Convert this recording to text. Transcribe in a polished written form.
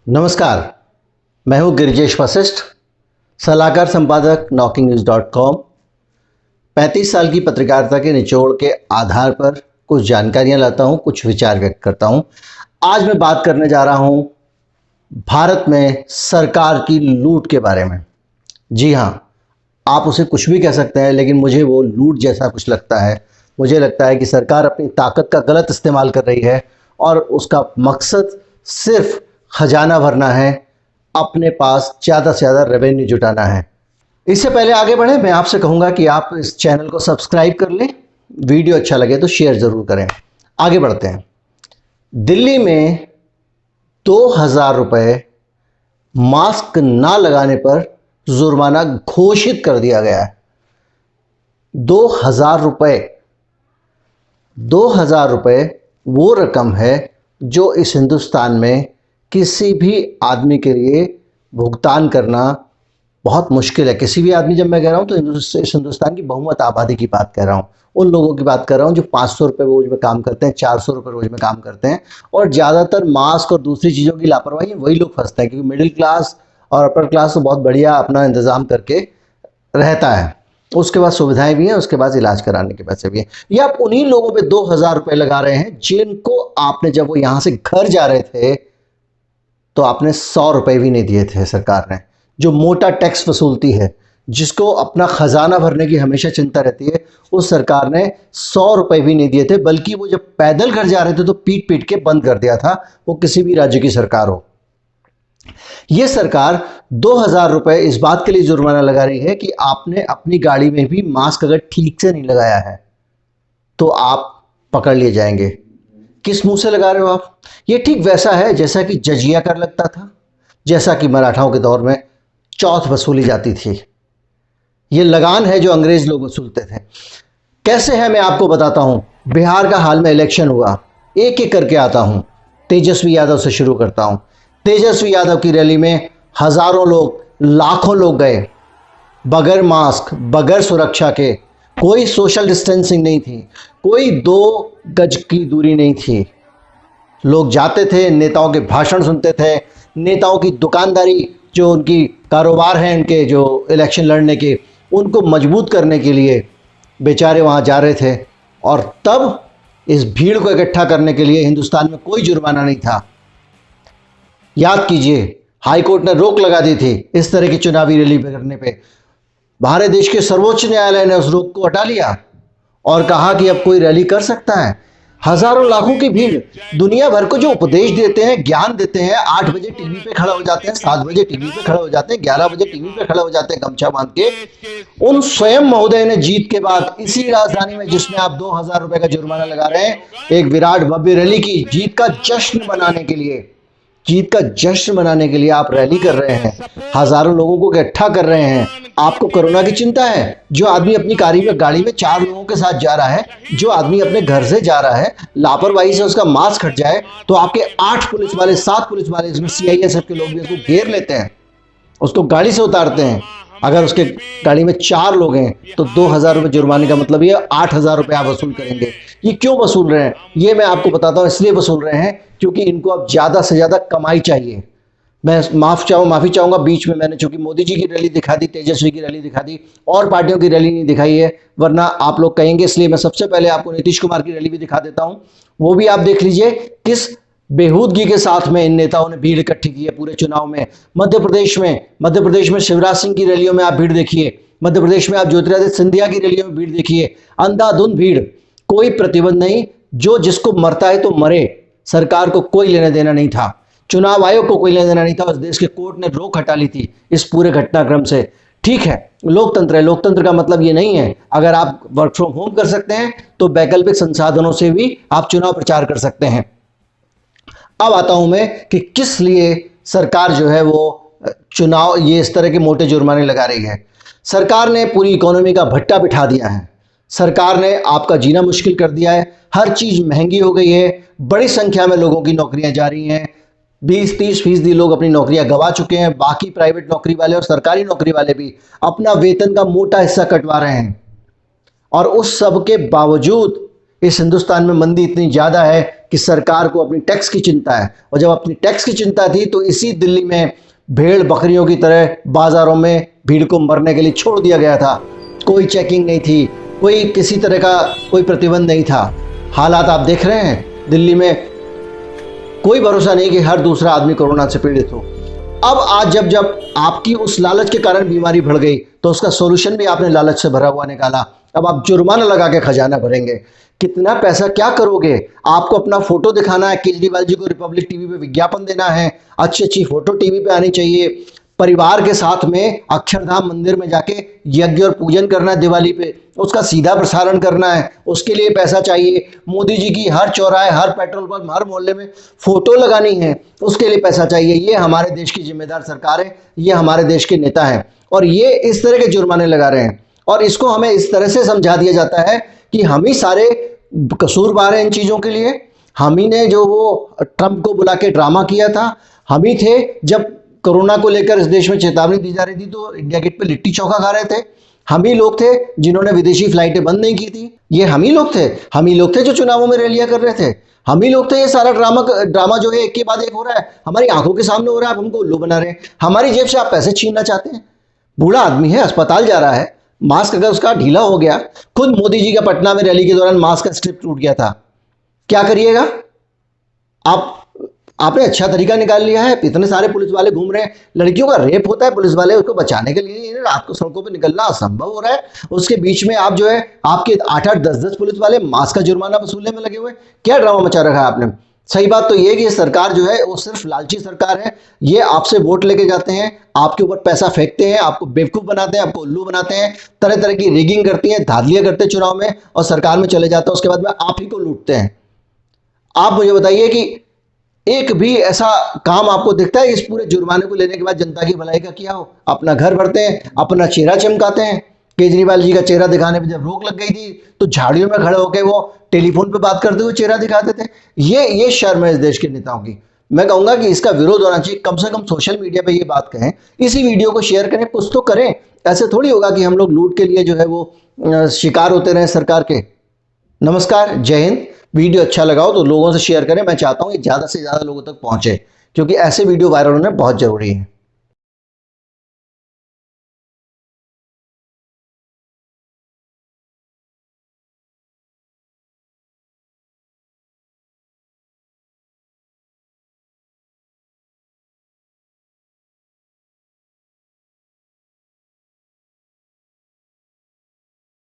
नमस्कार, मैं हूं गिरिजेश वशिष्ठ, सलाहकार संपादक knocking-news.com। 35 साल की पत्रकारिता के निचोड़ के आधार पर कुछ जानकारियां लाता हूं, कुछ विचार व्यक्त करता हूं। आज मैं बात करने जा रहा हूं भारत में सरकार की लूट के बारे में। जी हां, आप उसे कुछ भी कह सकते हैं, लेकिन मुझे वो लूट जैसा कुछ लगता है। मुझे लगता है कि सरकार अपनी ताकत का गलत इस्तेमाल कर रही है और उसका मकसद सिर्फ खजाना भरना है, अपने पास ज़्यादा से ज़्यादा रेवेन्यू जुटाना है। इससे पहले आगे बढ़े, मैं आपसे कहूँगा कि आप इस चैनल को सब्सक्राइब कर लें, वीडियो अच्छा लगे तो शेयर ज़रूर करें। आगे बढ़ते हैं। दिल्ली में 2000 रुपये मास्क ना लगाने पर जुर्माना घोषित कर दिया गया है। 2000 रुपये, 2000 रुपये वो रकम है जो इस हिंदुस्तान में किसी भी आदमी के लिए भुगतान करना बहुत मुश्किल है। किसी भी आदमी, जब मैं कह रहा हूँ तो इस हिंदुस्तान की बहुमत आबादी की बात कर रहा हूँ, उन लोगों की बात कर रहा हूँ जो 500 रुपये रोज में काम करते हैं, 400 रुपये रोज में काम करते हैं। और ज़्यादातर मास्क और दूसरी चीज़ों की लापरवाही वही लोग फंसते हैं, क्योंकि मिडिल क्लास और अपर क्लास तो बहुत बढ़िया अपना इंतज़ाम करके रहता है, उसके बाद सुविधाएं भी हैं, उसके बाद इलाज कराने के पैसे भी हैं। ये आप उन्हीं लोगों पे 2000 रुपये लगा रहे हैं जिनको आपने, जब वो यहाँ से घर जा रहे थे तो आपने 100 रुपये भी नहीं दिए थे। सरकार ने जो मोटा टैक्स वसूलती है, जिसको अपना खजाना भरने की हमेशा चिंता रहती है, उस सरकार ने 100 रुपये भी नहीं दिए थे। बल्कि वो जब पैदल घर जा रहे थे तो पीट पीट के बंद कर दिया था, वो किसी भी राज्य की सरकार हो। ये सरकार 2000 रुपये इस बात के लिए जुर्माना लगा रही है कि आपने अपनी गाड़ी में भी मास्क अगर ठीक से नहीं लगाया है तो आप पकड़ लिए जाएंगे। किस मुंह से लगा रहे हो आप? ये ठीक वैसा है जैसा कि जजिया कर लगता था, जैसा कि मराठाओं के दौर में चौथ वसूली जाती थी। ये लगान है जो अंग्रेज लोग वसूलते थे। कैसे है मैं आपको बताता हूं। बिहार का हाल में इलेक्शन हुआ, एक एक करके आता हूं। तेजस्वी यादव से शुरू करता हूं। तेजस्वी यादव की रैली में हजारों लोग, लाखों लोग गए, बगैर मास्क, बगैर सुरक्षा के। कोई सोशल डिस्टेंसिंग नहीं थी, कोई 2 गज की दूरी नहीं थी। लोग जाते थे, नेताओं के भाषण सुनते थे, नेताओं की दुकानदारी, जो उनकी कारोबार हैं उनके, जो इलेक्शन लड़ने के, उनको मजबूत करने के लिए बेचारे वहाँ जा रहे थे। और तब इस भीड़ को इकट्ठा करने के लिए हिंदुस्तान में कोई जुर्माना नहीं था। याद कीजिए, हाई कोर्ट ने रोक लगा दी थी इस तरह की चुनावी रैली करने पे। भारत देश के सर्वोच्च न्यायालय ने उस रोक को हटा लिया और कहा कि अब कोई रैली कर सकता है। हजारों लाखों की भीड़, दुनिया भर को जो उपदेश देते हैं, ज्ञान देते हैं, 8 बजे टीवी पे खड़ा हो जाते हैं, 7 बजे टीवी पे खड़ा हो जाते हैं, 11 बजे टीवी पे खड़ा हो जाते हैं गमछा बांध के, उन स्वयं महोदय ने जीत के बाद इसी राजधानी में, जिसमें आप 2000 रुपए का जुर्माना लगा रहे हैं, एक विराट भव्य रैली की। जीत का जश्न मनाने के लिए, जीत का जश्न मनाने के लिए आप रैली कर रहे हैं, हजारों लोगों को इकट्ठा कर रहे हैं। आपको कोरोना की चिंता है? जो आदमी अपनी गाड़ी में 4 लोगों के साथ जा रहा है, जो आदमी अपने घर से जा रहा है, लापरवाही से उसका मास्क हट जाए तो आपके 8 पुलिस वाले, 7 पुलिस वाले, इसमें CISF के लोग भी उसको घेर लेते हैं, उसको गाड़ी से उतारते हैं। अगर उसके गाड़ी में 4 लोग हैं तो 2000 रुपये जुर्माने का मतलब ये 8000 रुपये आप वसूल करेंगे। ये क्यों वसूल रहे हैं ये मैं आपको बताता हूँ। इसलिए वसूल रहे हैं क्योंकि इनको अब ज़्यादा से ज़्यादा कमाई चाहिए। मैं माफ़ी चाहूँगा, बीच में मैंने चूंकि मोदी जी की रैली दिखा दी, तेजस्वी की रैली दिखा दी, और पार्टियों की रैली नहीं दिखाई है, वरना आप लोग कहेंगे। इसलिए मैं सबसे पहले आपको नीतीश कुमार की रैली भी दिखा देता हूँ। वो भी आप देख लीजिए किस बेहूदगी के साथ में इन नेताओं ने भीड़ इकट्ठी की है पूरे चुनाव में। मध्य प्रदेश में शिवराज सिंह की रैलियों में आप भीड़ देखिए, मध्य प्रदेश में आप ज्योतिरादित्य सिंधिया की रैलियों में भीड़ देखिए। अंधाधुंध भीड़, कोई प्रतिबंध नहीं, जो जिसको मरता है तो मरे। सरकार को कोई लेना देना नहीं था, चुनाव आयोग को कोई लेना देना नहीं था। उस देश के कोर्ट ने रोक हटा ली थी इस पूरे घटनाक्रम से। ठीक है, लोकतंत्र है। लोकतंत्र का मतलब ये नहीं है अगर आप वर्क फ्रॉम होम कर सकते हैं तो वैकल्पिक संसाधनों से भी आप चुनाव प्रचार कर सकते हैं। अब आता हूं मैं कि किस लिए सरकार जो है वो चुनाव, ये इस तरह के मोटे जुर्माने लगा रही है। सरकार ने पूरी इकोनॉमी का भट्टा बिठा दिया है। सरकार ने आपका जीना मुश्किल कर दिया है। हर चीज महंगी हो गई है। बड़ी संख्या में लोगों की नौकरियां जा रही हैं। 20-30% लोग अपनी नौकरियां गंवा चुके हैं। बाकी प्राइवेट नौकरी वाले और सरकारी नौकरी वाले भी अपना वेतन का मोटा हिस्सा कटवा रहे हैं। और उस सब के बावजूद इस हिंदुस्तान में मंदी इतनी ज़्यादा है कि सरकार को अपनी टैक्स की चिंता है, और जब अपनी टैक्स की चिंता थी तो इसी दिल्ली में भेड़ बकरियों की तरह बाज़ारों में भीड़ को मरने के लिए छोड़ दिया गया था। कोई चेकिंग नहीं थी, कोई किसी तरह का कोई प्रतिबंध नहीं था। हालात आप देख रहे हैं दिल्ली में, कोई भरोसा नहीं कि हर दूसरा आदमी कोरोना से पीड़ित हो। अब आज जब आपकी उस लालच के कारण बीमारी बढ़ गई तो उसका सोल्यूशन भी आपने लालच से भरा हुआ निकाला। अब आप जुर्माना लगा के खजाना भरेंगे। कितना पैसा क्या करोगे? आपको अपना फोटो दिखाना है, केजरीवाल जी को रिपब्लिक टीवी पे विज्ञापन देना है, अच्छी अच्छी फोटो टीवी पे आनी चाहिए, परिवार के साथ में अक्षरधाम मंदिर में जाके यज्ञ और पूजन करना है दिवाली पे, उसका सीधा प्रसारण करना है, उसके लिए पैसा चाहिए। मोदी जी की हर चौराहे, हर पेट्रोल पंप, हर मोहल्ले में फोटो लगानी है, उसके लिए पैसा चाहिए। ये हमारे देश की जिम्मेदार सरकार है, ये हमारे देश के नेता हैं, और ये इस तरह के जुर्माने लगा रहे हैं। और इसको हमें इस तरह से समझा दिया जाता है कि हम ही सारे कसूरवार हैं इन चीज़ों के लिए। हम ही ने जो वो ट्रंप को बुला के ड्रामा किया था, हम ही थे जब कोरोना को लेकर इस देश में चेतावनी दी जा रही थी तो इंडिया गेट पे लिट्टी चोखा खा रहे थे। हम ही लोग थे जिन्होंने विदेशी फ्लाइटें बंद नहीं की थी। ये हम ही लोग थे, हम ही लोग थे जो चुनावों में रैलियां कर रहे थे। हम ही लोग थे। ये सारा ड्रामा जो है एक के बाद एक हो रहा है, हमारी आंखों के सामने हो रहा है, आप हमको उल्लू बना रहे हैं। हमारी जेब से आप पैसे छीनना चाहते हैं। बूढ़ा आदमी है, अस्पताल जा रहा है, मास्क अगर उसका ढीला हो गया, खुद मोदी जी का पटना में रैली के दौरान मास्क का स्ट्रिप टूट गया था, क्या करिएगा आप? आपने अच्छा तरीका निकाल लिया है। इतने सारे पुलिस वाले घूम रहे हैं, लड़कियों का रेप होता है, पुलिस वाले उसको बचाने के लिए रात को सड़कों पे निकलना असंभव हो रहा है। उसके बीच में आप जो है आपके 8-8, 10-10 पुलिस वाले मास्क का जुर्माना वसूलने में लगे हुए। क्या ड्रामा मचा रखा है आपने? सही बात तो ये कि ये सरकार जो है वो सिर्फ लालची सरकार है। ये आपसे वोट लेके जाते हैं, आपके ऊपर पैसा फेंकते हैं, आपको बेवकूफ बनाते हैं, आपको उल्लू बनाते हैं, तरह तरह की रिगिंग करती है, धांधलियां करते हैं चुनाव में, और सरकार में चले जाते हैं। उसके बाद में आप ही को लूटते हैं। आप मुझे बताइए कि एक भी ऐसा काम आपको दिखता है इस पूरे जुर्माने को लेने के बाद जनता की भलाई का किया हो? अपना घर भरते हैं, अपना चेहरा चमकाते हैं। केजरीवाल जी का चेहरा दिखाने पे जब रोक लग गई थी तो झाड़ियों में खड़े होकर वो टेलीफोन पे बात करते हुए चेहरा दिखाते थे। ये शर्म है इस देश के नेताओं की। मैं कहूंगा कि इसका विरोध होना चाहिए। कम से कम सोशल मीडिया पे ये बात कहें, इसी वीडियो को शेयर करें, कुछ तो करें। ऐसे थोड़ी होगा कि हम लोग लूट के लिए जो है वो शिकार होते रहे सरकार के। नमस्कार, जय हिंद। वीडियो अच्छा लगा हो तो लोगों से शेयर करें। मैं चाहता हूँ कि ज़्यादा से ज़्यादा लोगों तक पहुँचे, क्योंकि ऐसे वीडियो वायरल होने बहुत ज़रूरी है।